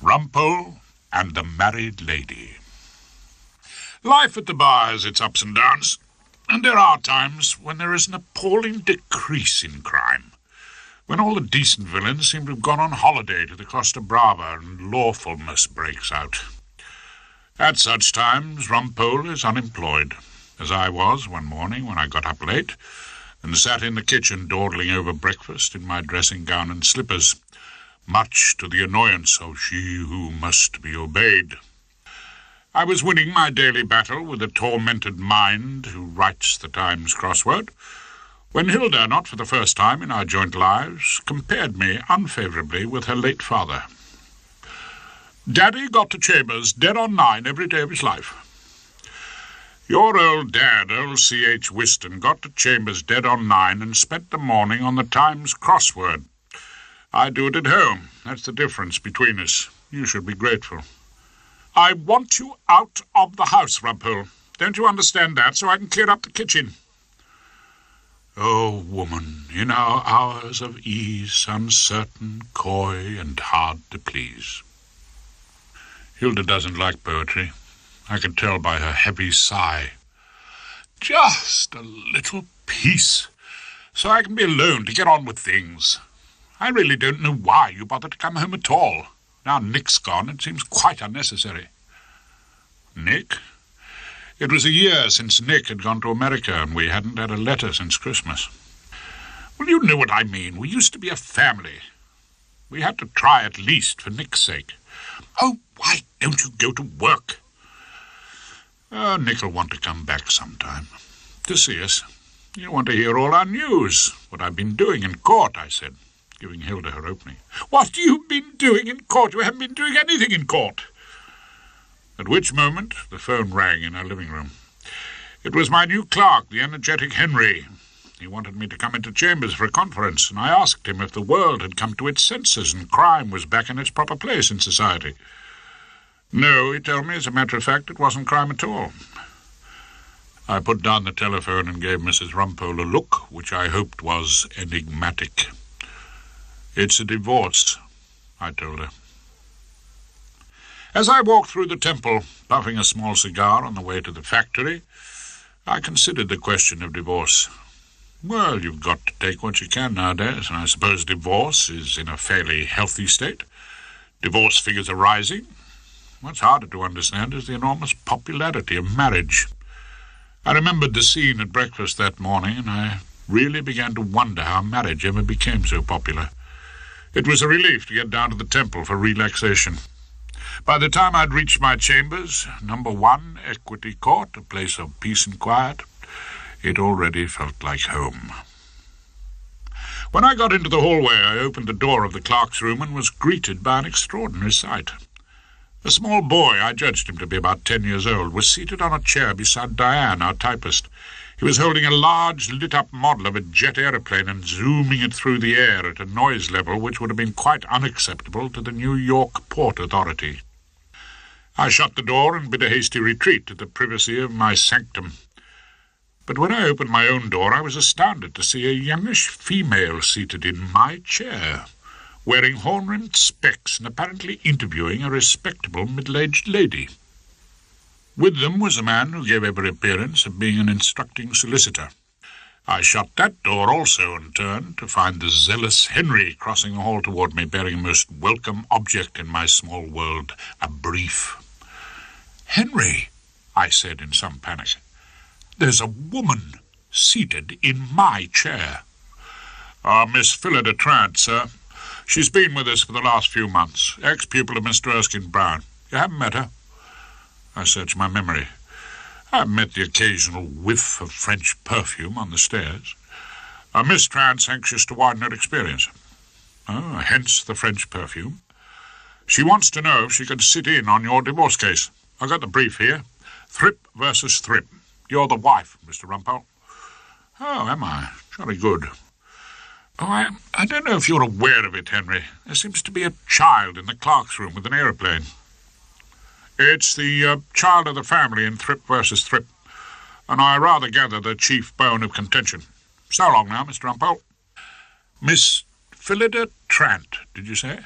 Rumpole and the Married Lady. Life at the bar has its ups and downs, and there are times when there is an appalling decrease in crime, when all the decent villains seem to have gone on holiday to the Costa Brava and lawfulness breaks out. At such times, Rumpole is unemployed, as I was one morning when I got up late and sat in the kitchen dawdling over breakfast in my dressing gown and slippers, much to the annoyance of she who must be obeyed. I was winning my daily battle with a tormented mind who writes the Times crossword, when Hilda, not for the first time in our joint lives, compared me unfavourably with her late father. Daddy got to Chambers dead on 9 every day of his life. Your old dad, old C.H. Whiston, got to Chambers dead on 9 and spent the morning on the Times crossword. I do it at home. That's the difference between us. You should be grateful. I want you out of the house, Rumpole. Don't you understand that, so I can clear up the kitchen? Oh, woman, in our hours of ease, uncertain, coy, and hard to please. Hilda doesn't like poetry. I can tell by her heavy sigh. Just a little peace, so I can be alone to get on with things. I really don't know why you bothered to come home at all. Now Nick's gone, it seems quite unnecessary. Nick? It was a year since Nick had gone to America, and we hadn't had a letter since Christmas. Well, you know what I mean. We used to be a family. We had to try at least for Nick's sake. Oh, why don't you go to work? Nick'll want to come back sometime. To see us. You want to hear all our news. What I've been doing in court, I said, giving Hilda her opening. What you've been doing in court? You haven't been doing anything in court. At which moment the phone rang in our living room. It was my new clerk, the energetic Henry. He wanted me to come into Chambers for a conference, and I asked him if the world had come to its senses and crime was back in its proper place in society. No, he told me, as a matter of fact, it wasn't crime at all. I put down the telephone and gave Mrs. Rumpole a look which I hoped was enigmatic. It's a divorce, I told her. As I walked through the temple, puffing a small cigar on the way to the factory, I considered the question of divorce. Well, you've got to take what you can nowadays, and I suppose divorce is in a fairly healthy state. Divorce figures are rising. What's harder to understand is the enormous popularity of marriage. I remembered the scene at breakfast that morning, and I really began to wonder how marriage ever became so popular. It was a relief to get down to the temple for relaxation. By the time I'd reached my chambers, number 1, Equity Court, a place of peace and quiet, it already felt like home. When I got into the hallway, I opened the door of the clerk's room and was greeted by an extraordinary sight. A small boy, I judged him to be about 10 years old, was seated on a chair beside Diane, our typist. He was holding a large, lit-up model of a jet aeroplane and zooming it through the air at a noise level which would have been quite unacceptable to the New York Port Authority. I shut the door and bid a hasty retreat to the privacy of my sanctum. But when I opened my own door, I was astounded to see a youngish female seated in my chair, wearing horn-rimmed specs and apparently interviewing a respectable middle-aged lady. With them was a man who gave every appearance of being an instructing solicitor. I shut that door also and turned to find the zealous Henry crossing the hall toward me, bearing a most welcome object in my small world, a brief. "Henry," I said in some panic, "there's a woman seated in my chair." Miss Phillida Trant, sir. She's been with us for the last few months, ex-pupil of Mr. Erskine Brown. You haven't met her?" I searched my memory. I've met the occasional whiff of French perfume on the stairs. Miss Trant's anxious to widen her experience. Hence the French perfume. She wants to know if she can sit in on your divorce case. I've got the brief here. Thrip versus Thrip. You're the wife, Mr. Rumpole. Oh, am I? Jolly good. Oh, I don't know if you're aware of it, Henry. There seems to be a child in the clerk's room with an aeroplane. It's the child of the family in Thrip versus Thrip, and I rather gather the chief bone of contention. So long now, Mr. Rumpole. Miss Phillida Trant, did you say?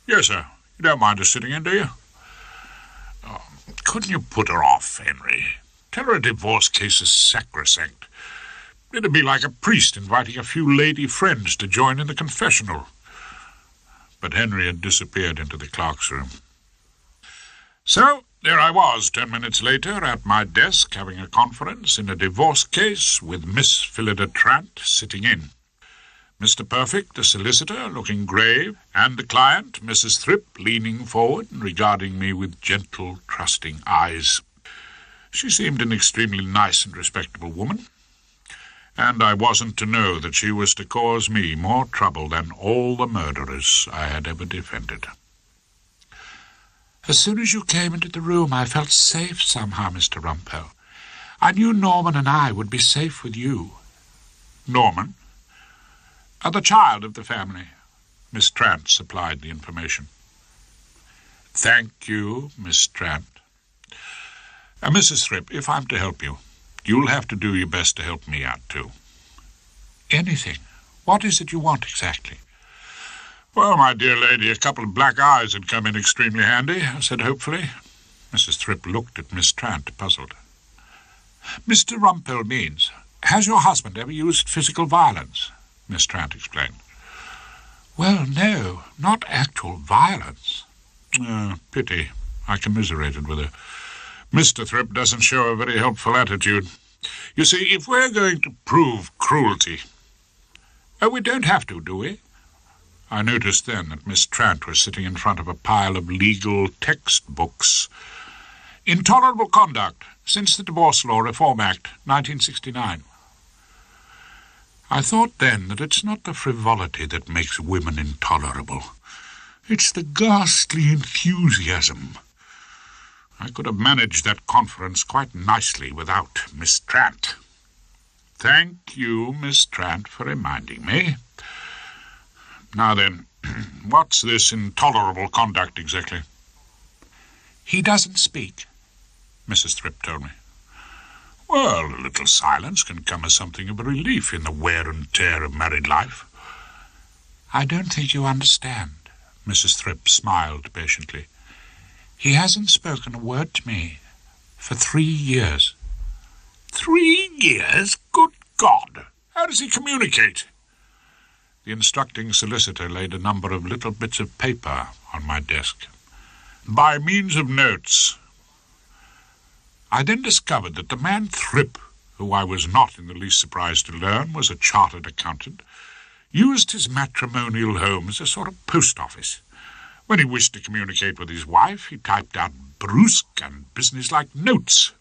Yes, sir. You don't mind her sitting in, do you? Oh, couldn't you put her off, Henry? Tell her a divorce case is sacrosanct. It'd be like a priest inviting a few lady friends to join in the confessional. But Henry had disappeared into the clerk's room. So there I was 10 minutes later at my desk having a conference in a divorce case with Miss Phillida Trant sitting in. Mr. Perfect, the solicitor, looking grave, and the client, Mrs. Thrip, leaning forward and regarding me with gentle, trusting eyes. She seemed an extremely nice and respectable woman, and I wasn't to know that she was to cause me more trouble than all the murderers I had ever defended. As soon as you came into the room, I felt safe somehow, Mr. Rumpole. I knew Norman and I would be safe with you. Norman? The child of the family. Miss Trant supplied the information. Thank you, Miss Trant. Mrs. Thrip, if I'm to help you, you'll have to do your best to help me out, too. Anything. What is it you want exactly? Well, my dear lady, a couple of black eyes had come in extremely handy, I said hopefully. Mrs. Thrip looked at Miss Trant, puzzled. Mr. Rumpole means, has your husband ever used physical violence? Miss Trant explained. Well, no, not actual violence. Pity. I commiserated with her. Mr. Thrip doesn't show a very helpful attitude. You see, if we're going to prove cruelty... we don't have to, do we? I noticed then that Miss Trant was sitting in front of a pile of legal textbooks. Intolerable conduct since the Divorce Law Reform Act, 1969. I thought then that it's not the frivolity that makes women intolerable. It's the ghastly enthusiasm. I could have managed that conference quite nicely without Miss Trant. Thank you, Miss Trant, for reminding me. Now then, what's this intolerable conduct exactly? He doesn't speak, Mrs. Thrip told me. Well, a little silence can come as something of a relief in the wear and tear of married life. I don't think you understand. Mrs. Thrip smiled patiently. He hasn't spoken a word to me for 3 years. 3 years? Good God! How does he communicate? The instructing solicitor laid a number of little bits of paper on my desk. By means of notes. I then discovered that the man Thrip, who I was not in the least surprised to learn was a chartered accountant, used his matrimonial home as a sort of post office. When he wished to communicate with his wife, he typed out brusque and businesslike notes,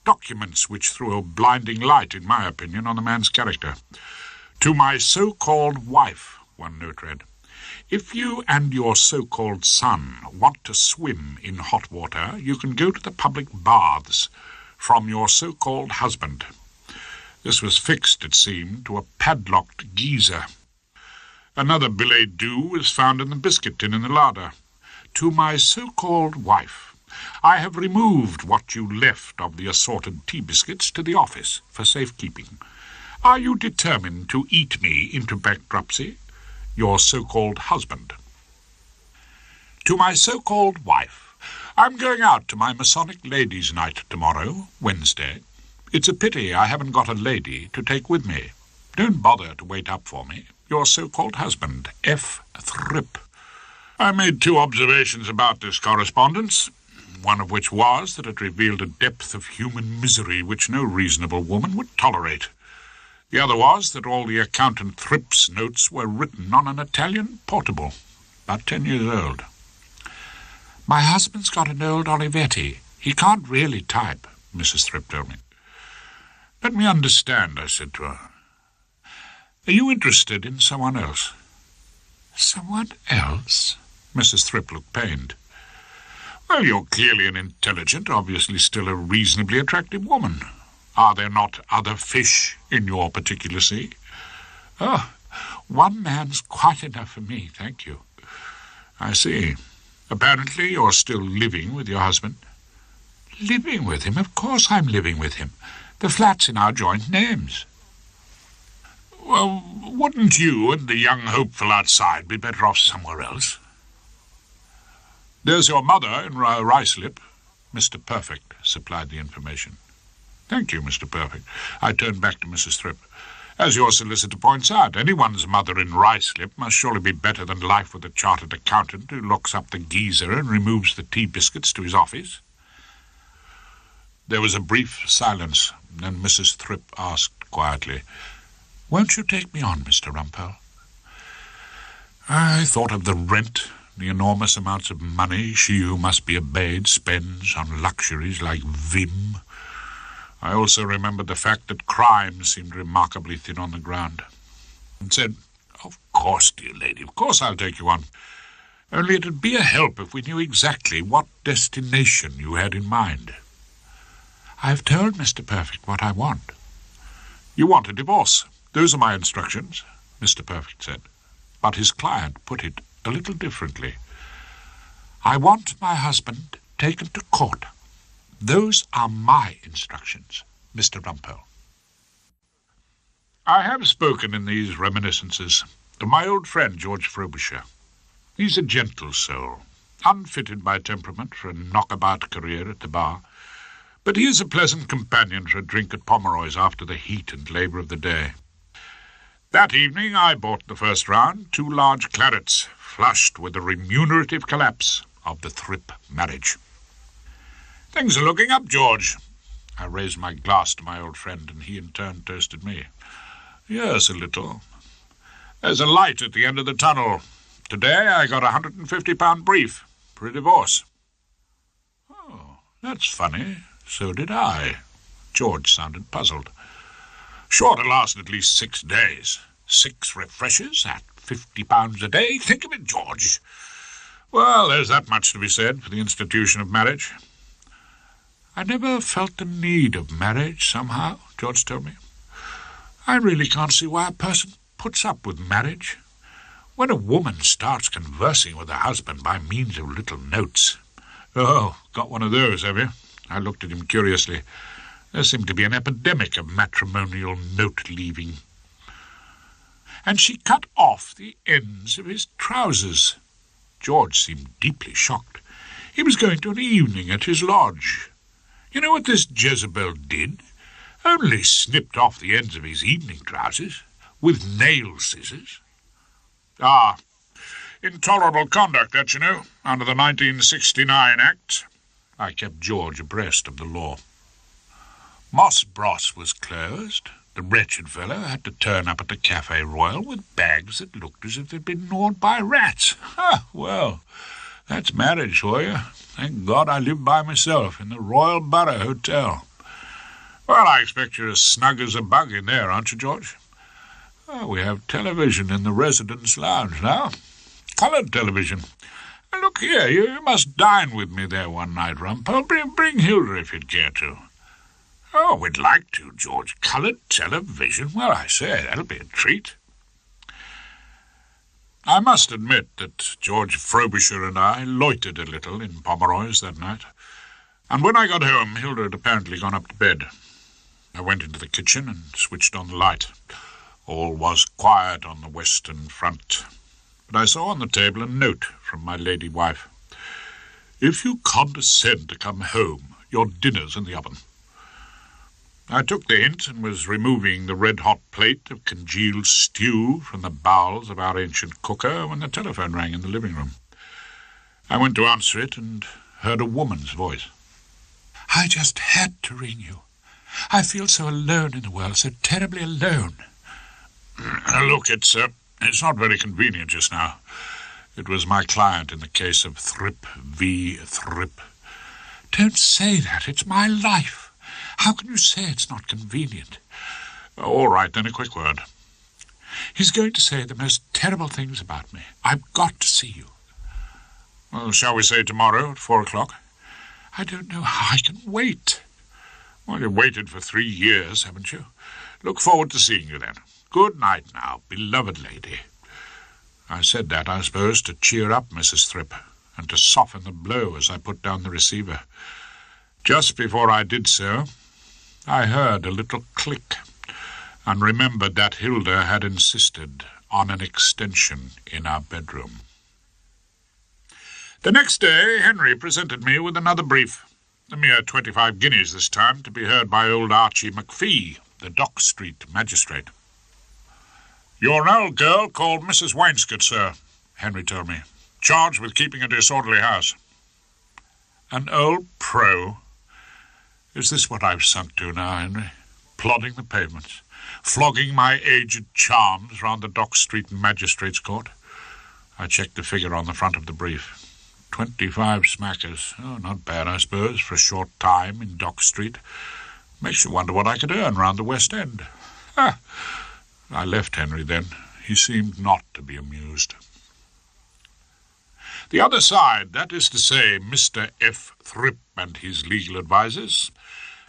documents which threw a blinding light, in my opinion, on the man's character. To my so-called wife, one note read, if you and your so-called son want to swim in hot water, you can go to the public baths from your so-called husband. This was fixed, it seemed, to a padlocked geyser. Another billet doux was found in the biscuit tin in the larder. To my so-called wife, I have removed what you left of the assorted tea biscuits to the office for safekeeping. Are you determined to eat me into bankruptcy? Your so-called husband. To my so-called wife, I'm going out to my Masonic Ladies' Night tomorrow, Wednesday. It's a pity I haven't got a lady to take with me. Don't bother to wait up for me. Your so-called husband, F. Thrip. I made 2 observations about this correspondence, one of which was that it revealed a depth of human misery which no reasonable woman would tolerate. The other was that all the accountant Thrip's notes were written on an Italian portable, about 10 years old. My husband's got an old Olivetti. He can't really type, Mrs. Thrip told me. Let me understand, I said to her. Are you interested in someone else? Someone else? Mrs. Thrip looked pained. Well, you're clearly an intelligent, obviously still a reasonably attractive woman. Are there not other fish in your particular sea? Oh, one man's quite enough for me, thank you. I see. Apparently you're still living with your husband. Living with him? Of course I'm living with him. The flat's in our joint names. Well, wouldn't you and the young hopeful outside be better off somewhere else? There's your mother in Ruislip. Mr. Perfect supplied the information. Thank you, Mr. Perfect. I turned back to Mrs. Thrip. As your solicitor points out, anyone's mother in Ruislip must surely be better than life with a chartered accountant who locks up the geezer and removes the tea biscuits to his office. There was a brief silence. Then Mrs. Thrip asked quietly, "Won't you take me on, Mr. Rumpole?" I thought of the rent, the enormous amounts of money she who must be obeyed spends on luxuries like vim. I also remembered the fact that crime seemed remarkably thin on the ground, and said, "Of course, dear lady, of course I'll take you on. Only it would be a help if we knew exactly what destination you had in mind." "I've told Mr. Perfect what I want." "You want a divorce. Those are my instructions," Mr. Perfect said. But his client put it a little differently. "I want my husband taken to court. Those are my instructions, Mr. Rumpole." I have spoken in these reminiscences of my old friend George Frobisher. He's a gentle soul, unfitted by temperament for a knockabout career at the bar, but he is a pleasant companion for a drink at Pomeroy's after the heat and labour of the day. That evening I bought the first round, 2 large clarets, flushed with the remunerative collapse of the Thrip marriage. "Things are looking up, George." I raised my glass to my old friend, and he in turn toasted me. "Yes, a little. There's a light at the end of the tunnel. Today I got a £150 brief for a divorce." "Oh, that's funny. So did I." George sounded puzzled. "Sure to last at least 6 days. 6 refreshers at £50 a day. Think of it, George. Well, there's that much to be said for the institution of marriage." "I never felt the need of marriage, somehow," George told me. "I really can't see why a person puts up with marriage. When a woman starts conversing with her husband by means of little notes—" "Oh, got one of those, have you?" I looked at him curiously. There seemed to be an epidemic of matrimonial note-leaving. "And she cut off the ends of his trousers." George seemed deeply shocked. He was going to an evening at his lodge. You know what this Jezebel did? Only snipped off the ends of his evening trousers with nail scissors. "Ah, intolerable conduct, that, you know, under the 1969 Act." I kept George abreast of the law. Moss Bros was closed. The wretched fellow had to turn up at the Café Royal with bags that looked as if they'd been gnawed by rats. Well, that's marriage for you. Thank God I live by myself in the Royal Borough Hotel. Well, I expect you're as snug as a bug in there, aren't you, George? Oh, we have television in the residence lounge now. Coloured television. And look here, you must dine with me there one night, Rumpole. Bring Hilda if you'd care to. Oh, we'd like to, George. Coloured television. Well, I say, that'll be a treat. I must admit that George Frobisher and I loitered a little in Pomeroy's that night, and when I got home, Hilda had apparently gone up to bed. I went into the kitchen and switched on the light. All was quiet on the western front, but I saw on the table a note from my lady wife. "If you condescend to come home, your dinner's in the oven." I took the hint and was removing the red-hot plate of congealed stew from the bowels of our ancient cooker when the telephone rang in the living room. I went to answer it and heard a woman's voice. "I just had to ring you. I feel so alone in the world, so terribly alone." "Look, it's not very convenient just now. It was my client in the case of Thrip v. Thrip." "Don't say that. It's my life. How can you say it's not convenient?" "All right, then, a quick word." "He's going to say the most terrible things about me. I've got to see you." "Well, shall we say tomorrow at 4 o'clock? "I don't know how I can wait." "Well, you've waited for 3 years, haven't you? Look forward to seeing you then. Good night now, beloved lady." I said that, I suppose, to cheer up Mrs. Thrip, and to soften the blow as I put down the receiver. Just before I did so, I heard a little click, and remembered that Hilda had insisted on an extension in our bedroom. The next day Henry presented me with another brief, a mere 25 guineas this time, to be heard by old Archie McPhee, the Dock Street magistrate. "You're an old girl called Mrs. Wainscott, sir," Henry told me, "charged with keeping a disorderly house." An old pro? Is this what I've sunk to now, Henry? Plodding the pavements, flogging my aged charms round the Dock Street Magistrates' Court. I checked the figure on the front of the brief. 25 smackers. Oh, not bad, I suppose, for a short time in Dock Street. Makes you wonder what I could earn round the West End. I left Henry then. He seemed not to be amused. The other side, that is to say, Mr. F. Thrip and his legal advisers,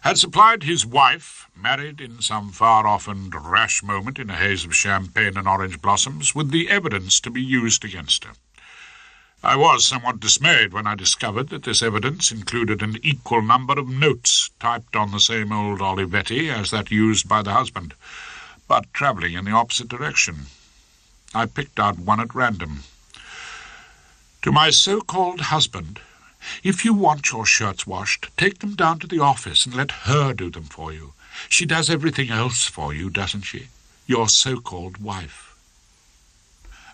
had supplied his wife, married in some far-off and rash moment in a haze of champagne and orange blossoms, with the evidence to be used against her. I was somewhat dismayed when I discovered that this evidence included an equal number of notes typed on the same old Olivetti as that used by the husband, but travelling in the opposite direction. I picked out one at random. "To my so-called husband, if you want your shirts washed, take them down to the office and let her do them for you. She does everything else for you, doesn't she? Your so-called wife."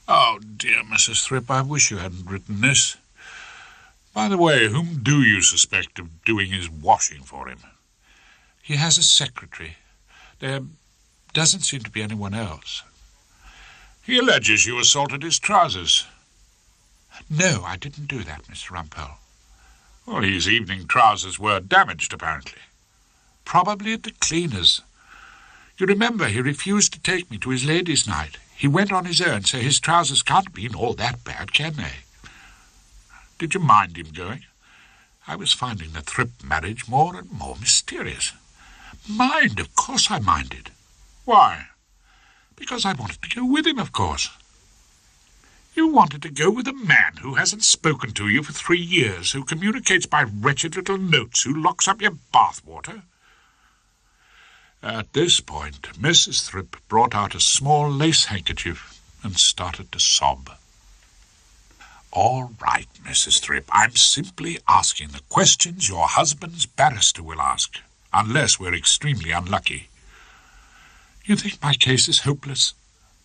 Oh, dear Mrs. Thrip, I wish you hadn't written this. By the way, whom do you suspect of doing his washing for him? He has a secretary. There doesn't seem to be anyone else. He alleges you assaulted his trousers. No, I didn't do that, Mr. Rumpole. Well, his evening trousers were damaged, apparently. Probably at the cleaner's. You remember he refused to take me to his ladies' night. He went on his own, so his trousers can't have been all that bad, can they? Did you mind him going? I was finding the Thrip marriage more and more mysterious. Mind? Of course I minded. Why? Because I wanted to go with him, of course. You wanted to go with a man who hasn't spoken to you for 3 years, who communicates by wretched little notes, who locks up your bath-water? At this point, Mrs. Thrip brought out a small lace handkerchief and started to sob. All right, Mrs. Thrip, I'm simply asking the questions your husband's barrister will ask, unless we're extremely unlucky. You think my case is hopeless?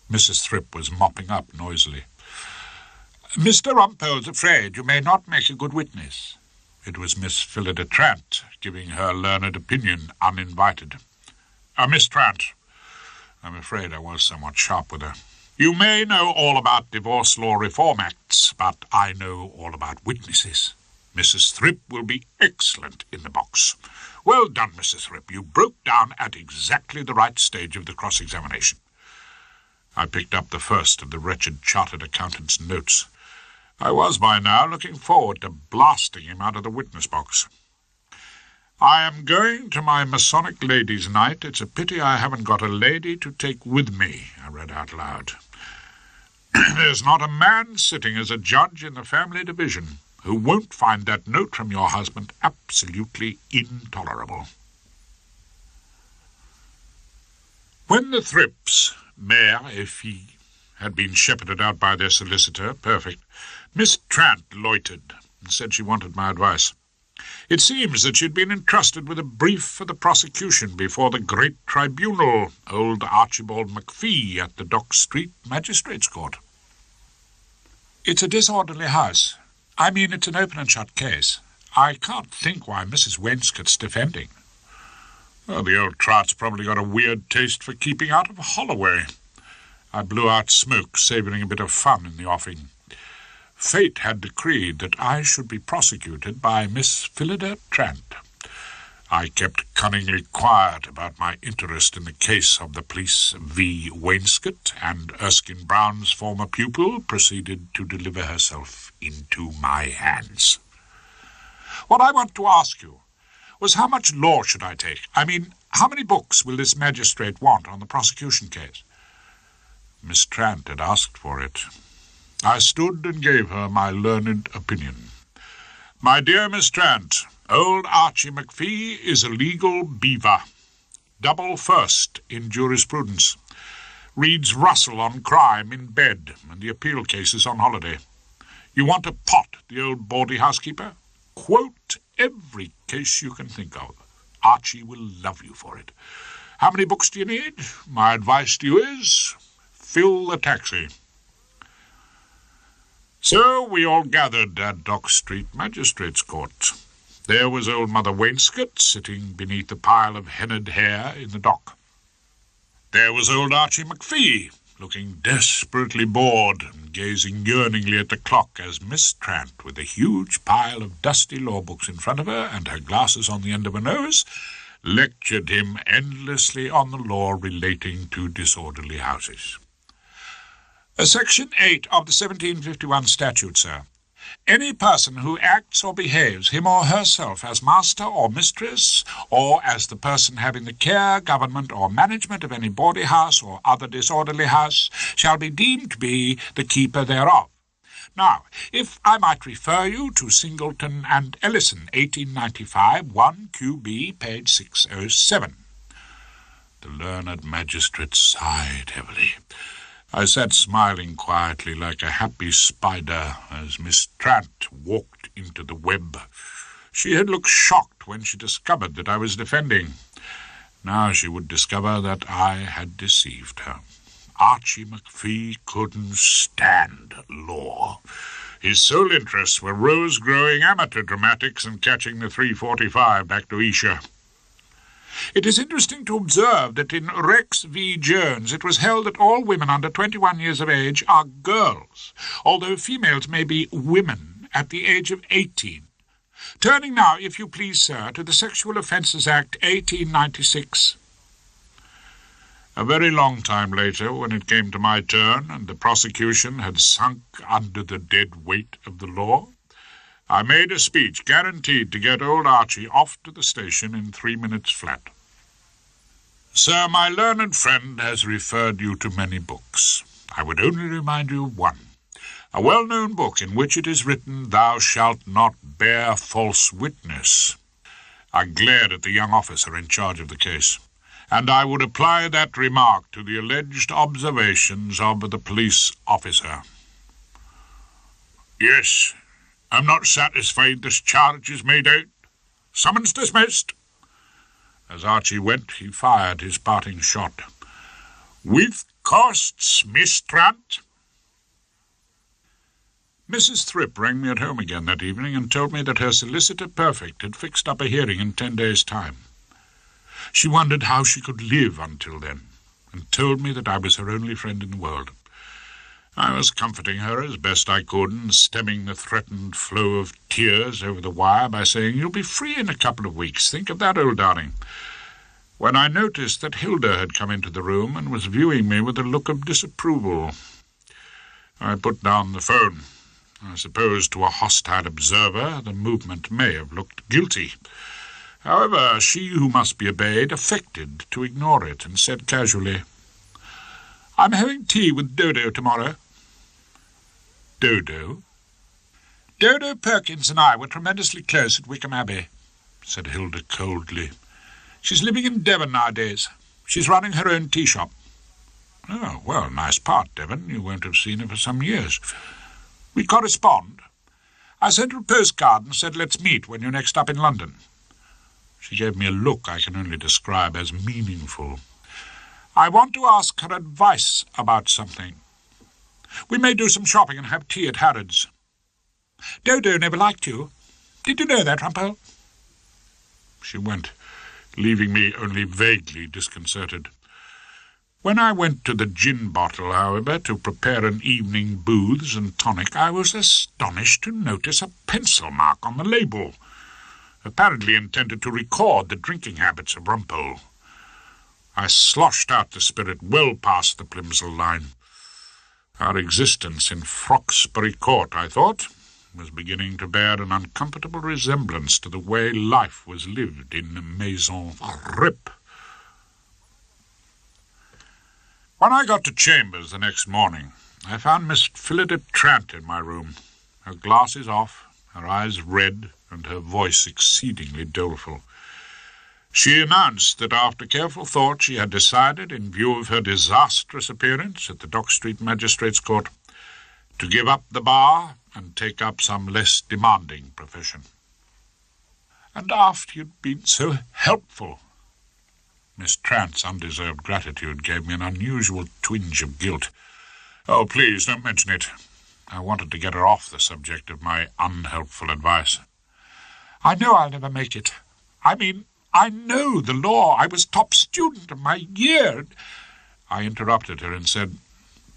Mrs. Thrip was mopping up noisily. Mr. Rumpole's afraid you may not make a good witness. It was Miss Phillida Trant, giving her learned opinion uninvited. Miss Trant, I'm afraid I was somewhat sharp with her. You may know all about divorce law reform acts, but I know all about witnesses. Mrs. Thrip will be excellent in the box. Well done, Mrs. Thrip. You broke down at exactly the right stage of the cross-examination. I picked up the first of the wretched chartered accountant's notes. I was by now looking forward to blasting him out of the witness box. I am going to my Masonic ladies' night. It's a pity I haven't got a lady to take with me, I read out loud. There's not a man sitting as a judge in the family division who won't find that note from your husband absolutely intolerable. When the Thrips, mère et fille, had been shepherded out by their solicitor, perfect, Miss Trant loitered and said she wanted my advice. It seems that she'd been entrusted with a brief for the prosecution before the great tribunal, old Archibald McPhee at the Dock Street Magistrates' Court. It's a disorderly house. I mean, it's an open and shut case. I can't think why Mrs. Wainscott's defending. Well, the old trot's probably got a weird taste for keeping out of Holloway. I blew out smoke, savouring a bit of fun in the offing. Fate had decreed that I should be prosecuted by Miss Phillida Trant. I kept cunningly quiet about my interest in the case of the police v. Wainscott, and Erskine Brown's former pupil proceeded to deliver herself into my hands. What I want to ask you was how much law should I take? I mean, how many books will this magistrate want on the prosecution case? Miss Trant had asked for it. I stood and gave her my learned opinion. My dear Miss Trant, old Archie McPhee is a legal beaver. Double first in jurisprudence. Reads Russell on crime in bed and the appeal cases on holiday. You want to pot the old bawdy housekeeper? Quote every case you can think of. Archie will love you for it. How many books do you need? My advice to you is, fill the taxi. So we all gathered at Dock Street Magistrates' Court. There was old Mother Wainscot sitting beneath a pile of hennaed hair in the dock. There was old Archie McPhee, looking desperately bored and gazing yearningly at the clock as Miss Trant, with a huge pile of dusty law books in front of her and her glasses on the end of her nose, lectured him endlessly on the law relating to disorderly houses. Section 8 of the 1751 statute, sir. Any person who acts or behaves him or herself as master or mistress, or as the person having the care, government, or management of any bawdy house or other disorderly house, shall be deemed to be the keeper thereof. Now, if I might refer you to Singleton and Ellison, 1895, 1 QB, page 607. The learned magistrate sighed heavily. I sat smiling quietly like a happy spider as Miss Trant walked into the web. She had looked shocked when she discovered that I was defending. Now she would discover that I had deceived her. Archie McPhee couldn't stand law. His sole interests were rose-growing amateur dramatics and catching the 3:45 back to Esher. It is interesting to observe that in Rex v. Jones it was held that all women under 21 years of age are girls, although females may be women at the age of 18. Turning now, if you please, sir, to the Sexual Offences Act 1896. A very long time later, when it came to my turn and the prosecution had sunk under the dead weight of the law, I made a speech guaranteed to get old Archie off to the station in 3 minutes flat. Sir, my learned friend has referred you to many books. I would only remind you of one, a well-known book in which it is written, "Thou shalt not bear false witness." I glared at the young officer in charge of the case, and I would apply that remark to the alleged observations of the police officer. Yes, I'm not satisfied this charge is made out. Summons dismissed. As Archie went, he fired his parting shot. With costs, Miss Trant. Mrs. Thrip rang me at home again that evening and told me that her solicitor perfect had fixed up a hearing in 10 days' time. She wondered how she could live until then, and told me that I was her only friend in the world. I was comforting her as best I could and stemming the threatened flow of tears over the wire by saying, "You'll be free in a couple of weeks. Think of that, old darling," when I noticed that Hilda had come into the room and was viewing me with a look of disapproval. I put down the phone. I suppose to a hostile observer the movement may have looked guilty. However, she who must be obeyed affected to ignore it and said casually, "I'm having tea with Dodo tomorrow." Dodo? Dodo Perkins and I were tremendously close at Wickham Abbey, said Hilda coldly. She's living in Devon nowadays. She's running her own tea shop. Oh, well, nice part, Devon. You won't have seen her for some years. We correspond. I sent her a postcard and said, "Let's meet when you're next up in London." She gave me a look I can only describe as meaningful. I want to ask her advice about something. We may do some shopping and have tea at Harrods. Dodo never liked you. Did you know that, Rumpole? She went, leaving me only vaguely disconcerted. When I went to the gin bottle, however, to prepare an evening booths and tonic, I was astonished to notice a pencil mark on the label, apparently intended to record the drinking habits of Rumpole. I sloshed out the spirit well past the Plimsoll line. Our existence in Froxbury Court, I thought, was beginning to bear an uncomfortable resemblance to the way life was lived in Maison Rip. When I got to chambers the next morning, I found Miss Phillida Trant in my room, her glasses off, her eyes red, and her voice exceedingly doleful. She announced that after careful thought she had decided, in view of her disastrous appearance at the Dock Street Magistrates' Court, to give up the bar and take up some less demanding profession. And after you'd been so helpful. Miss Trant's undeserved gratitude gave me an unusual twinge of guilt. Oh, please, don't mention it. I wanted to get her off the subject of my unhelpful advice. I know I'll never make it. I mean, I know the law. I was top student of my year. I interrupted her and said,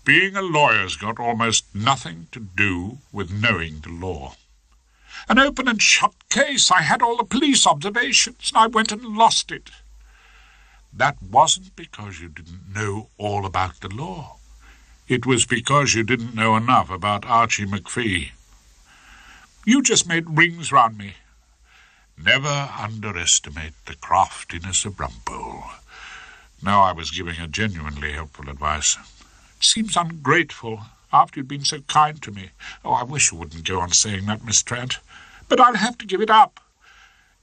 being a lawyer's got almost nothing to do with knowing the law. An open and shut case. I had all the police observations, and I went and lost it. That wasn't because you didn't know all about the law. It was because you didn't know enough about Archie McPhee. You just made rings round me. Never underestimate the craftiness of Rumpole. Now I was giving her genuinely helpful advice. It seems ungrateful after you'd been so kind to me. Oh, I wish you wouldn't go on saying that, Miss Trant. But I'll have to give it up.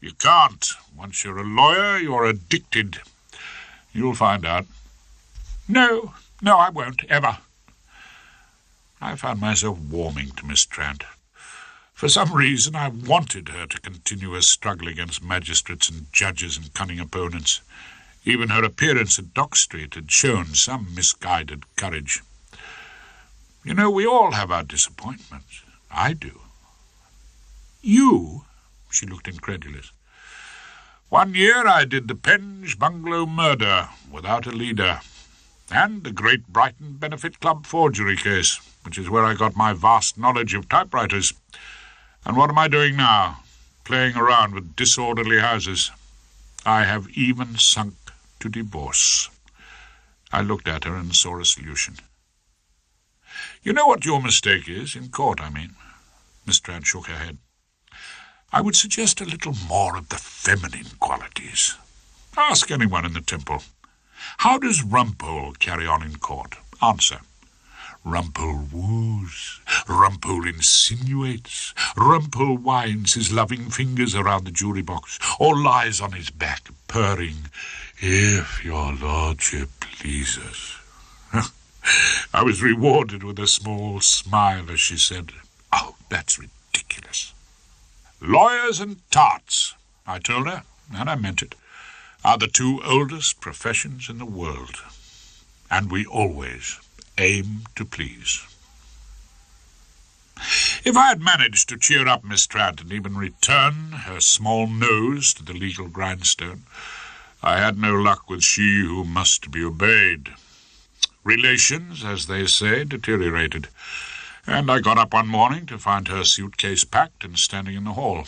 You can't. Once you're a lawyer, you're addicted. You'll find out. No, I won't, ever. I found myself warming to Miss Trant. For some reason, I wanted her to continue her struggle against magistrates and judges and cunning opponents. Even her appearance at Dock Street had shown some misguided courage. You know, we all have our disappointments. I do. You? She looked incredulous. One year I did the Penge Bungalow murder without a leader, and the Great Brighton Benefit Club forgery case, which is where I got my vast knowledge of typewriters. And what am I doing now? Playing around with disorderly houses. I have even sunk to divorce. I looked at her and saw a solution. You know what your mistake is, in court, I mean. Miss Trant shook her head. I would suggest a little more of the feminine qualities. Ask anyone in the Temple. How does Rumpole carry on in court? Answer. Rumpole woos, Rumpole insinuates, Rumpole winds his loving fingers around the jury box, or lies on his back, purring, if your lordship pleases. I was rewarded with a small smile as she said, oh, that's ridiculous. Lawyers and tarts, I told her, and I meant it, are the two oldest professions in the world, and we always aim to please. If I had managed to cheer up Miss Trant and even return her small nose to the legal grindstone, I had no luck with she who must be obeyed. Relations, as they say, deteriorated, and I got up one morning to find her suitcase packed and standing in the hall.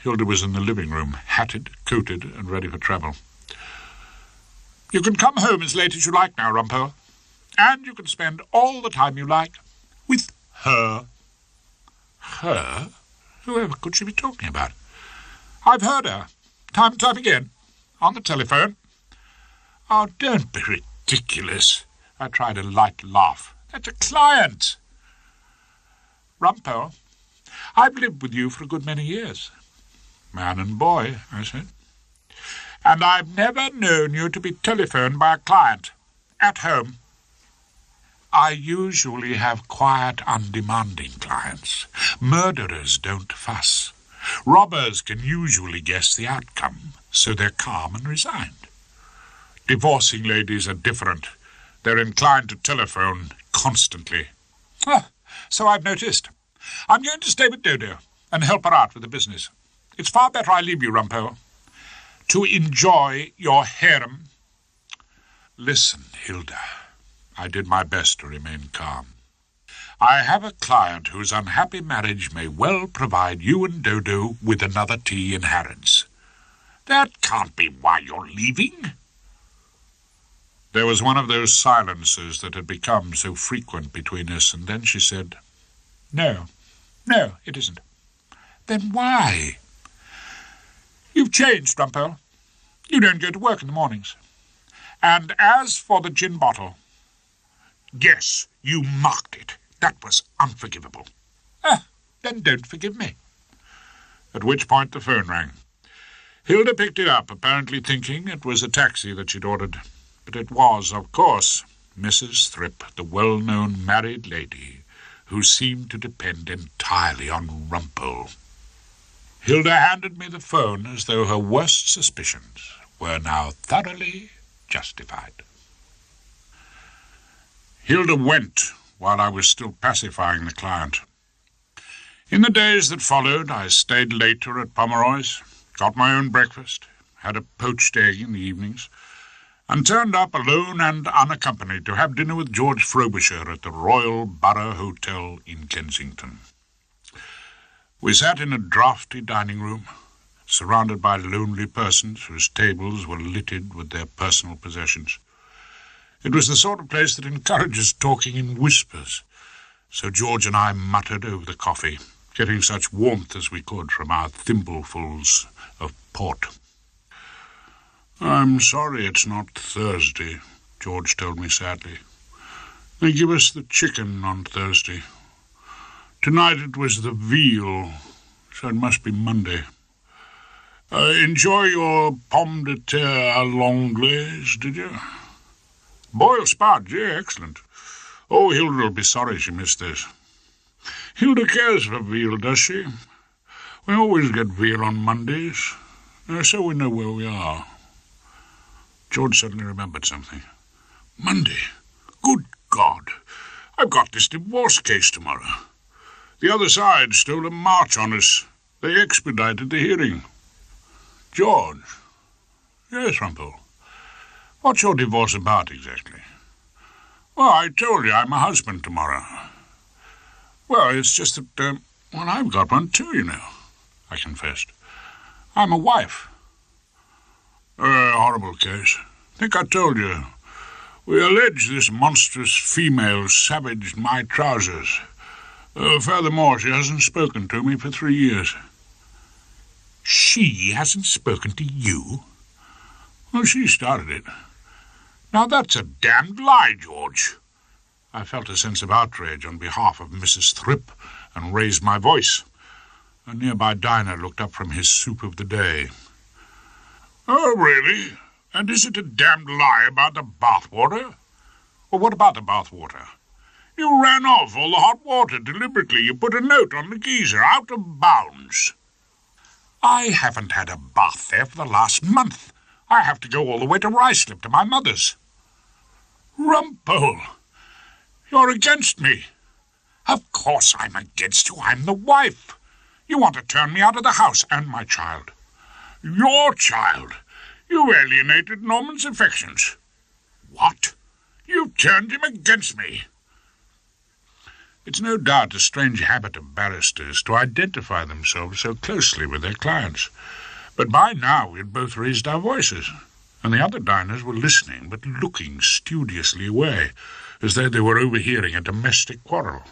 Hilda was in the living room, hatted, coated, and ready for travel. You can come home as late as you like now, Rumpole. And you can spend all the time you like with her. Her? Whoever could she be talking about? I've heard her, time and time again, on the telephone. Oh, don't be ridiculous. I tried a light laugh. That's a client. Rumpole, I've lived with you for a good many years. Man and boy, I said. And I've never known you to be telephoned by a client. At home. I usually have quiet, undemanding clients. Murderers don't fuss. Robbers can usually guess the outcome, so they're calm and resigned. Divorcing ladies are different. They're inclined to telephone constantly. So I've noticed. I'm going to stay with Dodo and help her out with the business. It's far better I leave you, Rumpole, to enjoy your harem. Listen, Hilda. I did my best to remain calm. I have a client whose unhappy marriage may well provide you and Dodo with another tea in Harrods. That can't be why you're leaving. There was one of those silences that had become so frequent between us, and then she said, No, it isn't. Then why? You've changed, Rumpole. You don't go to work in the mornings. And as for the gin bottle, yes, you marked it. That was unforgivable. Then don't forgive me. At which point the phone rang. Hilda picked it up, apparently thinking it was a taxi that she'd ordered. But it was, of course, Mrs. Thrip, the well-known married lady, who seemed to depend entirely on Rumpole. Hilda handed me the phone as though her worst suspicions were now thoroughly justified. Hilda went while I was still pacifying the client. In the days that followed, I stayed later at Pomeroy's, got my own breakfast, had a poached egg in the evenings, and turned up alone and unaccompanied to have dinner with George Frobisher at the Royal Borough Hotel in Kensington. We sat in a draughty dining room, surrounded by lonely persons whose tables were littered with their personal possessions. It was the sort of place that encourages talking in whispers, so George and I muttered over the coffee, getting such warmth as we could from our thimblefuls of port. "I'm sorry it's not Thursday," George told me sadly. "They give us the chicken on Thursday. Tonight it was the veal, so it must be Monday. Enjoy your pomme de terre à l'anglaise, did you?" "Boiled spuds, yeah, excellent. Oh, Hilda will be sorry she missed this." "Hilda cares for veal, does she? We always get veal on Mondays, so we know where we are." George suddenly remembered something. "Monday? Good God! I've got this divorce case tomorrow. The other side stole a march on us. They expedited the hearing." "George." "Yes, Rumpole. What's your divorce about exactly?" "Well, I told you I'm a husband tomorrow." "Well, it's just that, I've got one too, you know," I confessed. "I'm a wife." Horrible case. Think I told you. We allege this monstrous female savaged my trousers. Furthermore, she hasn't spoken to me for 3 years. "She hasn't spoken to you?" "Well, she started it." "Now that's a damned lie, George." I felt a sense of outrage on behalf of Mrs. Thrip and raised my voice. A nearby diner looked up from his soup of the day. "Oh, really? And is it a damned lie about the bathwater?" "Well, what about the bathwater?" "You ran off all the hot water deliberately. You put a note on the geyser, out of bounds." "I haven't had a bath there for the last month. I have to go all the way to Ruislip to my mother's." "Rumpole, you're against me." "Of course I'm against you. I'm the wife. You want to turn me out of the house and my child." "Your child? You alienated Norman's affections." "What?" "You turned him against me." It's no doubt a strange habit of barristers to identify themselves so closely with their clients. But by now we had both raised our voices, and the other diners were listening but looking studiously away, as though they were overhearing a domestic quarrel.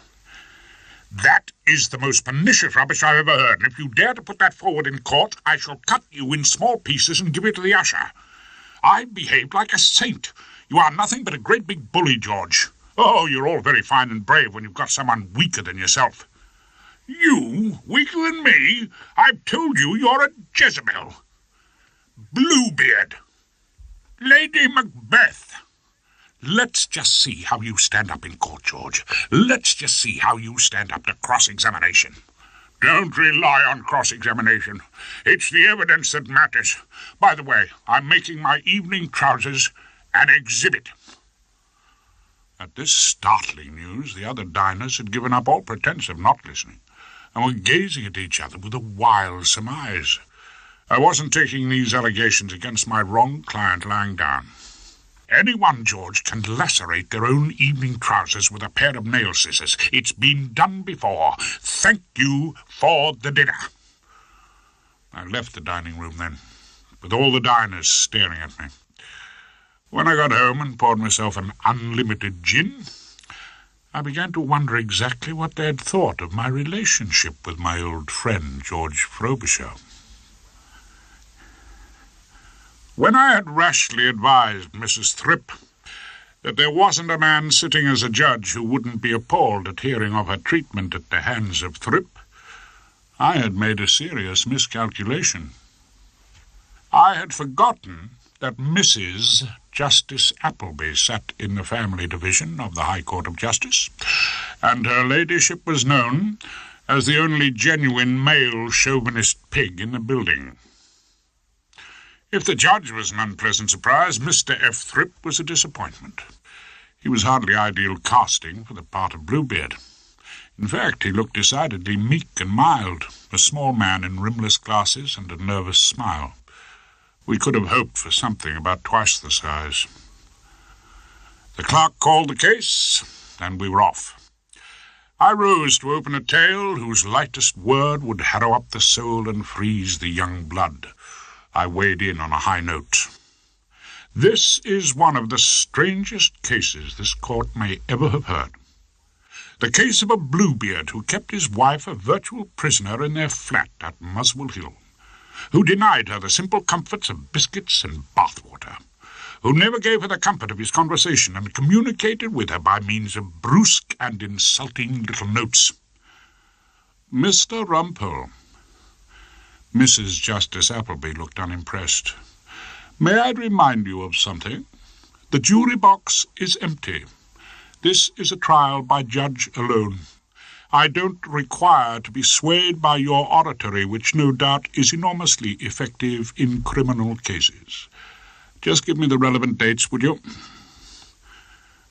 "That is the most pernicious rubbish I've ever heard, and if you dare to put that forward in court, I shall cut you in small pieces and give it to the usher. I behaved like a saint. You are nothing but a great big bully, George. Oh, you're all very fine and brave when you've got someone weaker than yourself." "You? Weaker than me? I've told you you're a Jezebel." "Bluebeard." "Lady Macbeth." Let's just see how you stand up in court, George. Let's just see how you stand up to cross-examination." "Don't rely on cross-examination. It's the evidence that matters. By the way, I'm making my evening trousers an exhibit." At this startling news, the other diners had given up all pretense of not listening, and were gazing at each other with a wild surmise. I wasn't taking these allegations against my wrong client lying down. "Anyone, George, can lacerate their own evening trousers with a pair of nail scissors. It's been done before. Thank you for the dinner." I left the dining room then, with all the diners staring at me. When I got home and poured myself an unlimited gin, I began to wonder exactly what they had thought of my relationship with my old friend George Frobisher. When I had rashly advised Mrs. Thrip that there wasn't a man sitting as a judge who wouldn't be appalled at hearing of her treatment at the hands of Thrip, I had made a serious miscalculation. I had forgotten that Mrs. Justice Appleby sat in the family division of the High Court of Justice, and her ladyship was known as the only genuine male chauvinist pig in the building. If the judge was an unpleasant surprise, Mr. F. Thrip was a disappointment. He was hardly ideal casting for the part of Bluebeard. In fact, he looked decidedly meek and mild, a small man in rimless glasses and a nervous smile. We could have hoped for something about twice the size. The clerk called the case, and we were off. I rose to open a tale whose lightest word would harrow up the soul and freeze the young blood. I weighed in on a high note. This is one of the strangest cases this court may ever have heard. The case of a Bluebeard who kept his wife a virtual prisoner in their flat at Muswell Hill, who denied her the simple comforts of biscuits and bathwater, who never gave her the comfort of his conversation and communicated with her by means of brusque and insulting little notes. Mr. Rumpole. Mrs. Justice Appleby looked unimpressed. May I remind you of something? The jury box is empty. This is a trial by judge alone. I don't require to be swayed by your oratory, which no doubt is enormously effective in criminal cases. Just give me the relevant dates, would you?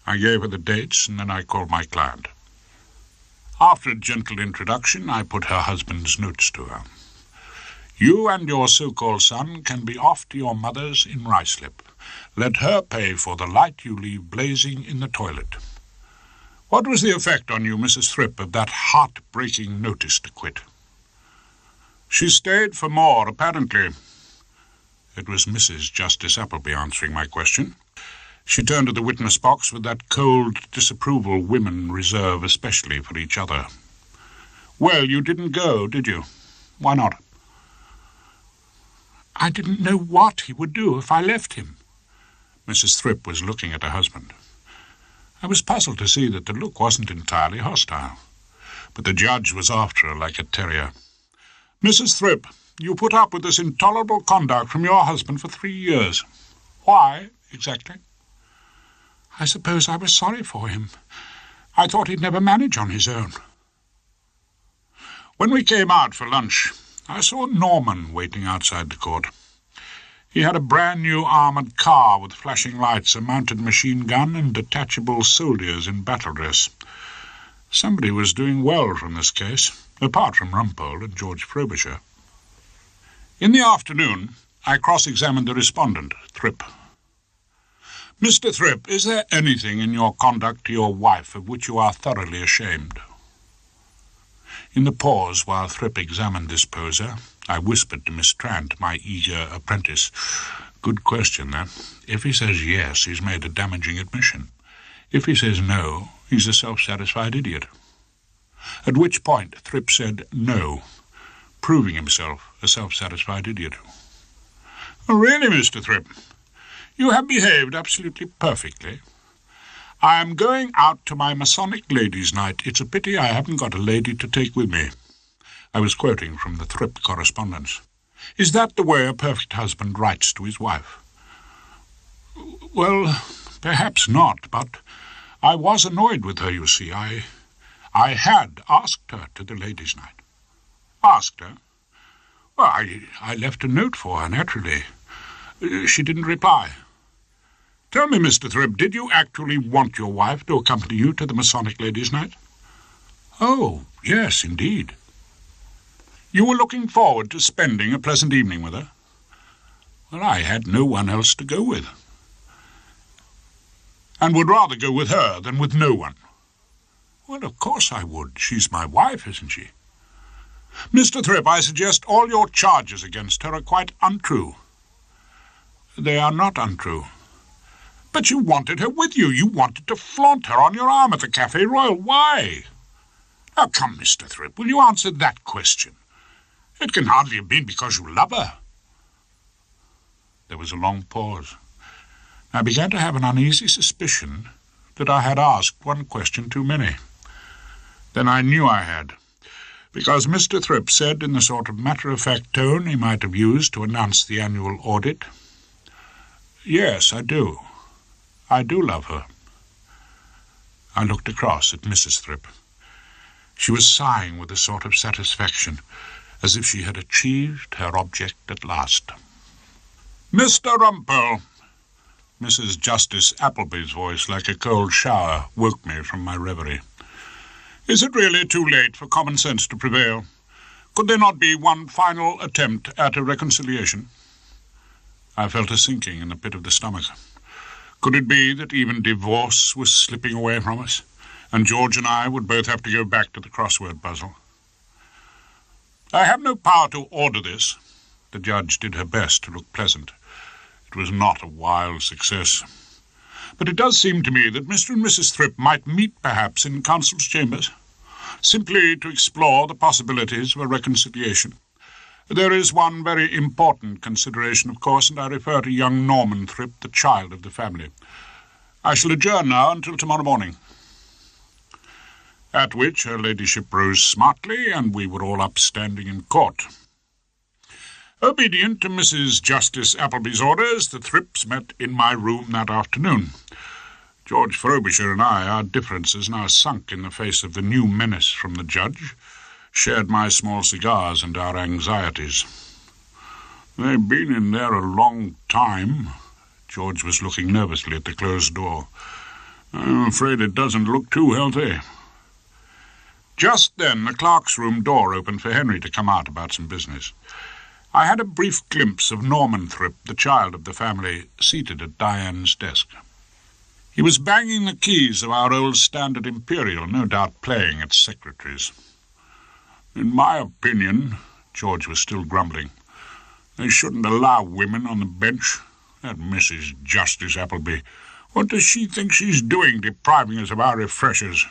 I gave her the dates, and then I called my client. After a gentle introduction, I put her husband's notes to her. You and your so-called son can be off to your mother's in Ruislip. Let her pay for the light you leave blazing in the toilet. What was the effect on you, Mrs. Thrip, of that heart-breaking notice to quit? She stayed for more, apparently. It was Mrs. Justice Appleby answering my question. She turned to the witness box with that cold disapproval women reserve especially for each other. Well, you didn't go, did you? Why not? I didn't know what he would do if I left him. Mrs. Thrip was looking at her husband. I was puzzled to see that the look wasn't entirely hostile, but the judge was after her like a terrier. Mrs. Thrip, you put up with this intolerable conduct from your husband for 3 years. Why, exactly? I suppose I was sorry for him. I thought he'd never manage on his own. When we came out for lunch, I saw Norman waiting outside the court. He had a brand-new armoured car with flashing lights, a mounted machine gun, and detachable soldiers in battle dress. Somebody was doing well from this case, apart from Rumpole and George Frobisher. In the afternoon, I cross-examined the respondent, Thrip. Mr. Thrip, is there anything in your conduct to your wife of which you are thoroughly ashamed? In the pause while Thrip examined this poser, I whispered to Miss Trant, my eager apprentice. Good question, then. If he says yes, he's made a damaging admission. If he says no, he's a self-satisfied idiot. At which point Thrip said no, proving himself a self-satisfied idiot. Oh, really, Mr. Thrip? You have behaved absolutely perfectly. I am going out to my Masonic ladies' night. It's a pity I haven't got a lady to take with me. I was quoting from the Thrip correspondence. Is that the way a perfect husband writes to his wife? Well, perhaps not, but I was annoyed with her, you see. I had asked her to the ladies' night. Asked her? Well, I left a note for her, naturally. She didn't reply. Tell me, Mr. Thrip, did you actually want your wife to accompany you to the Masonic ladies' night? Oh, yes, indeed. You were looking forward to spending a pleasant evening with her? Well, I had no one else to go with. And would rather go with her than with no one? Well, of course I would. She's my wife, isn't she? Mr. Thrip, I suggest all your charges against her are quite untrue. They are not untrue. But you wanted her with you. You wanted to flaunt her on your arm at the Café Royal. Why? Now, come, Mr. Thrip, will you answer that question? It can hardly have been because you love her. There was a long pause. I began to have an uneasy suspicion that I had asked one question too many. Then I knew I had, because Mr. Thrip said in the sort of matter-of-fact tone he might have used to announce the annual audit, Yes, I do. I do love her. I looked across at Mrs. Thrip. She was sighing with a sort of satisfaction, as if she had achieved her object at last. "Mr. Rumpole!" Mrs. Justice Appleby's voice, like a cold shower, woke me from my reverie. "Is it really too late for common sense to prevail? Could there not be one final attempt at a reconciliation?" I felt a sinking in the pit of the stomach. Could it be that even divorce was slipping away from us, and George and I would both have to go back to the crossword puzzle? "I have no power to order this." The judge did her best to look pleasant. It was not a wild success. "But it does seem to me that Mr. and Mrs. Thrip might meet perhaps in counsel's chambers, simply to explore the possibilities of a reconciliation. There is one very important consideration, of course, and I refer to young Norman Thrip, the child of the family. I shall adjourn now until tomorrow morning." At which her ladyship rose smartly, and we were all upstanding in court. Obedient to Mrs. Justice Appleby's orders, the Thrips met in my room that afternoon. George Frobisher and I, our differences now sunk in the face of the new menace from the judge, shared my small cigars and our anxieties. "They've been in there a long time." George was looking nervously at the closed door. "I'm afraid it doesn't look too healthy." Just then the clerk's room door opened for Henry to come out about some business. I had a brief glimpse of Norman Thrip, the child of the family, seated at Diane's desk. He was banging the keys of our old Standard Imperial, no doubt playing at secretaries. "In my opinion," George was still grumbling, "they shouldn't allow women on the bench. That Mrs. Justice Appleby, what does she think she's doing, depriving us of our refreshers?"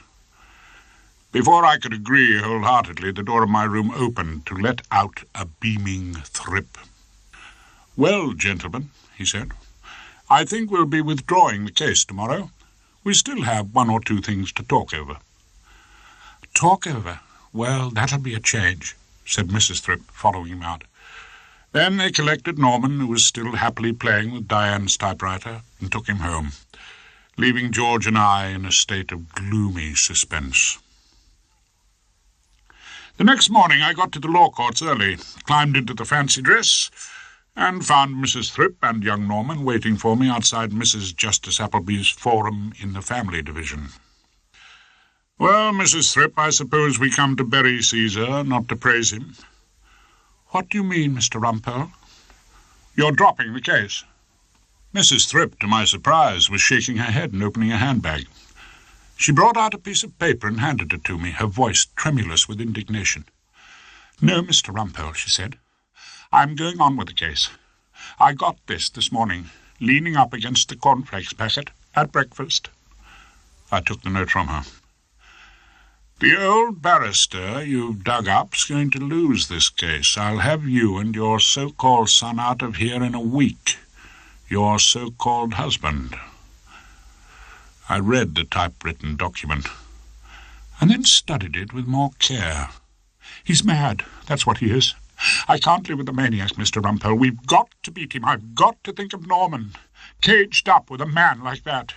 Before I could agree wholeheartedly, the door of my room opened to let out a beaming Thrip. "Well, gentlemen," he said, "I think we'll be withdrawing the case tomorrow. We still have one or two things to talk over." "Talk over? Well, that'll be a change," said Mrs. Thrip, following him out. Then they collected Norman, who was still happily playing with Diane's typewriter, and took him home, leaving George and I in a state of gloomy suspense. The next morning I got to the law courts early, climbed into the fancy dress, and found Mrs. Thrip and young Norman waiting for me outside Mrs. Justice Appleby's forum in the family division. "Well, Mrs. Thrip, I suppose we come to bury Caesar, not to praise him." "What do you mean, Mr. Rumpole?" "You're dropping the case." Mrs. Thrip, to my surprise, was shaking her head and opening a handbag. She brought out a piece of paper and handed it to me, her voice tremulous with indignation. "No, Mr. Rumpole," she said. "I'm going on with the case. I got this morning, leaning up against the cornflakes packet at breakfast." I took the note from her. "The old barrister you've dug up's going to lose this case. I'll have you and your so-called son out of here in a week. Your so-called husband." I read the typewritten document, and then studied it with more care. "He's mad, that's what he is. I can't live with a maniac, Mr. Rumpole. We've got to beat him. I've got to think of Norman, caged up with a man like that."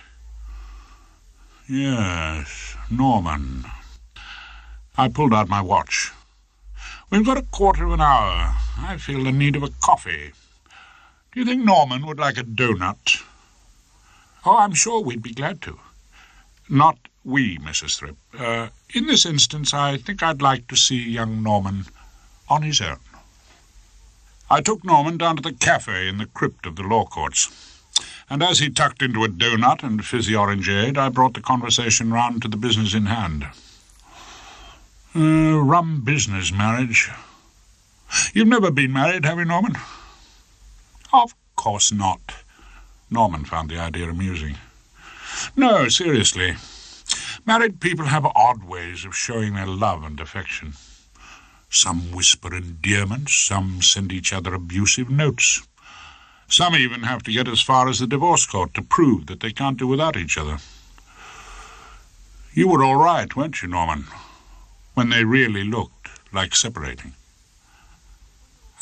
"Yes, Norman." I pulled out my watch. "We've got a quarter of an hour. I feel the need of a coffee. Do you think Norman would like a doughnut?" "Oh, I'm sure we'd be glad to." "Not we, Mrs. Thrip. In this instance, I think I'd like to see young Norman on his own." I took Norman down to the cafe in the crypt of the law courts, and as he tucked into a doughnut and fizzy orangeade, I brought the conversation round to the business in hand. Rum business, marriage. You've never been married, have you, Norman?" "Of course not." Norman found the idea amusing. "No, seriously. Married people have odd ways of showing their love and affection. Some whisper endearments, some send each other abusive notes. Some even have to get as far as the divorce court to prove that they can't do without each other. You were all right, weren't you, Norman, when they really looked like separating?"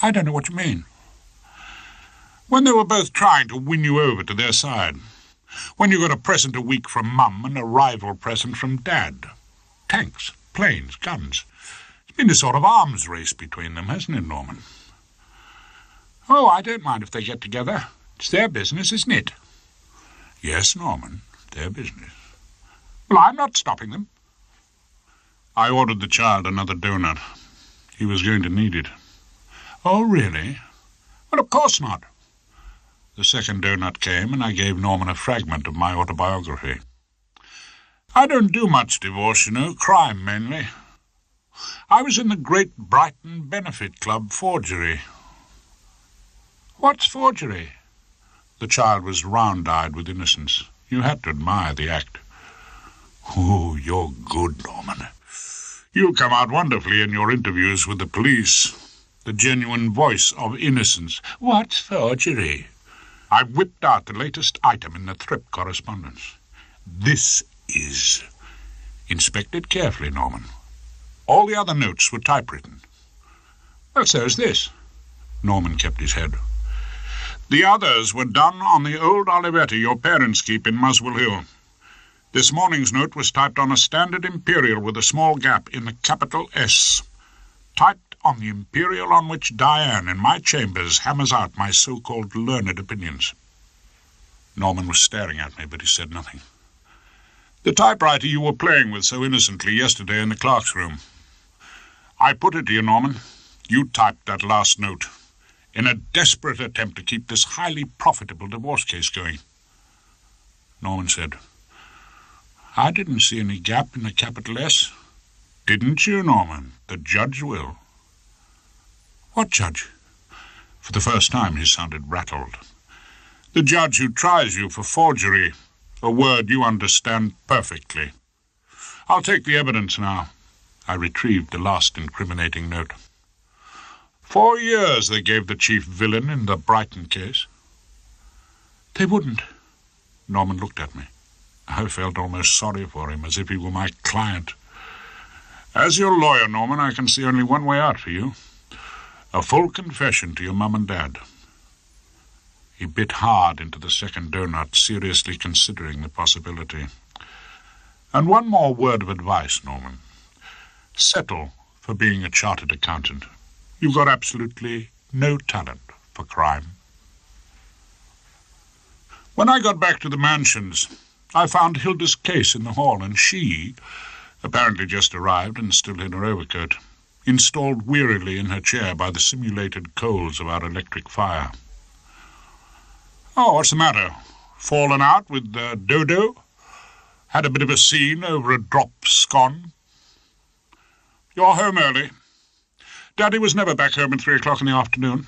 "I don't know what you mean." When they were both trying to win you over to their side. When you got a present a week from Mum and a rival present from Dad. Tanks, planes, guns. It's been a sort of arms race between them, hasn't it, Norman? Oh, I don't mind if they get together. It's their business, isn't it? Yes, Norman, their business. Well, I'm not stopping them. I ordered the child another donut. He was going to need it. Oh, really? Well, of course not. The second donut came, and I gave Norman a fragment of my autobiography. I don't do much divorce, you know, crime mainly. I was in the Great Brighton Benefit Club forgery. What's forgery? The child was round-eyed with innocence. You had to admire the act. Oh, you're good, Norman. You'll come out wonderfully in your interviews with the police. The genuine voice of innocence. What's forgery? I whipped out the latest item in the Thrip correspondence. This is... Inspect it carefully, Norman. All the other notes were typewritten. Well, so is this. Norman kept his head. The others were done on the old Olivetti your parents keep in Muswell Hill. This morning's note was typed on a standard imperial with a small gap in the capital S. Typed on the imperial on which Diane in my chambers hammers out my so-called learned opinions. Norman was staring at me, but he said nothing. The typewriter you were playing with so innocently yesterday in the clerk's room. I put it to you, Norman. You typed that last note in a desperate attempt to keep this highly profitable divorce case going. Norman said, I didn't see any gap in the capital S. Didn't you, Norman? The judge will. What judge? For the first time he sounded rattled. The judge who tries you for forgery, a word you understand perfectly. I'll take the evidence now. I retrieved the last incriminating note. 4 years they gave the chief villain in the Brighton case. They wouldn't. Norman looked at me. I felt almost sorry for him, as if he were my client. As your lawyer, Norman, I can see only one way out for you. A full confession to your mum and dad. He bit hard into the second donut, seriously considering the possibility. And one more word of advice, Norman. Settle for being a chartered accountant. You've got absolutely no talent for crime. When I got back to the mansions, I found Hilda's case in the hall, and she, apparently just arrived and still in her overcoat, installed wearily in her chair by the simulated coals of our electric fire. Oh, what's the matter? Fallen out with Dodo? Had a bit of a scene over a drop scone? You're home early. Daddy was never back home at 3 o'clock in the afternoon.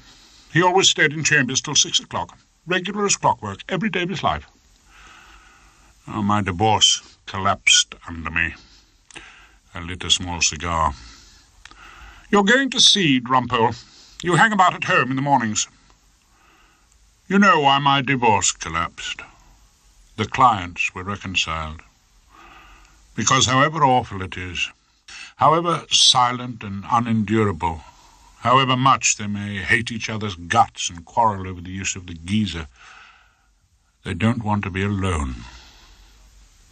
He always stayed in chambers till 6 o'clock. Regular as clockwork, every day of his life. Oh, my divorce collapsed under me. I lit a small cigar. You're going to seed, Rumpole. You hang about at home in the mornings. You know why my divorce collapsed. The clients were reconciled. Because however awful it is, however silent and unendurable, however much they may hate each other's guts and quarrel over the use of the geyser, they don't want to be alone.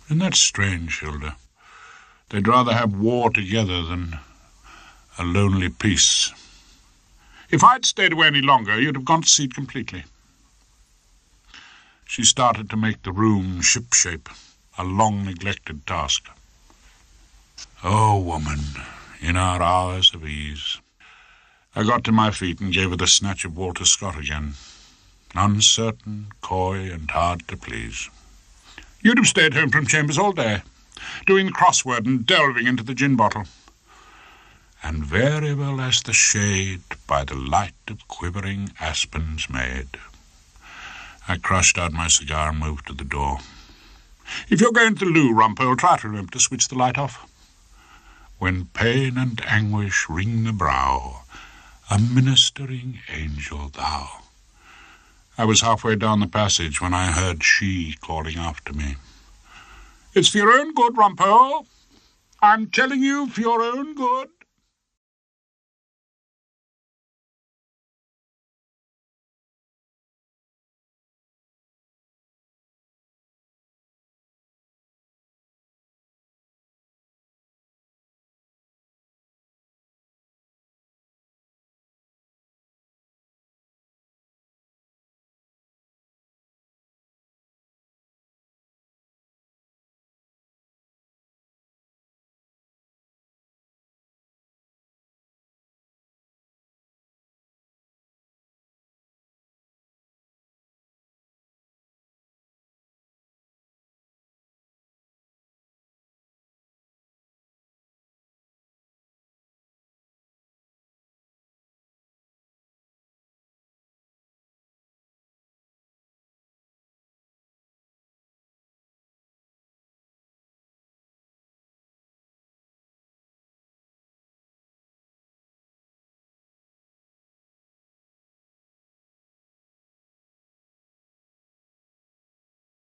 Isn't that strange, Hilda? They'd rather have war together than a lonely peace. If I'd stayed away any longer, you'd have gone to seed completely. She started to make the room ship-shape, a long-neglected task. Oh, woman, in our hours of ease. I got to my feet and gave her the snatch of Walter Scott again. Uncertain, coy, and hard to please. You'd have stayed home from chambers all day, doing the crossword and delving into the gin bottle. And variable as the shade by the light of quivering aspens made. I crushed out my cigar and moved to the door. If you're going to the loo, Rumpole, try to remember to switch the light off. When pain and anguish wring the brow, a ministering angel thou. I was halfway down the passage when I heard she calling after me. It's for your own good, Rumpole. I'm telling you, for your own good.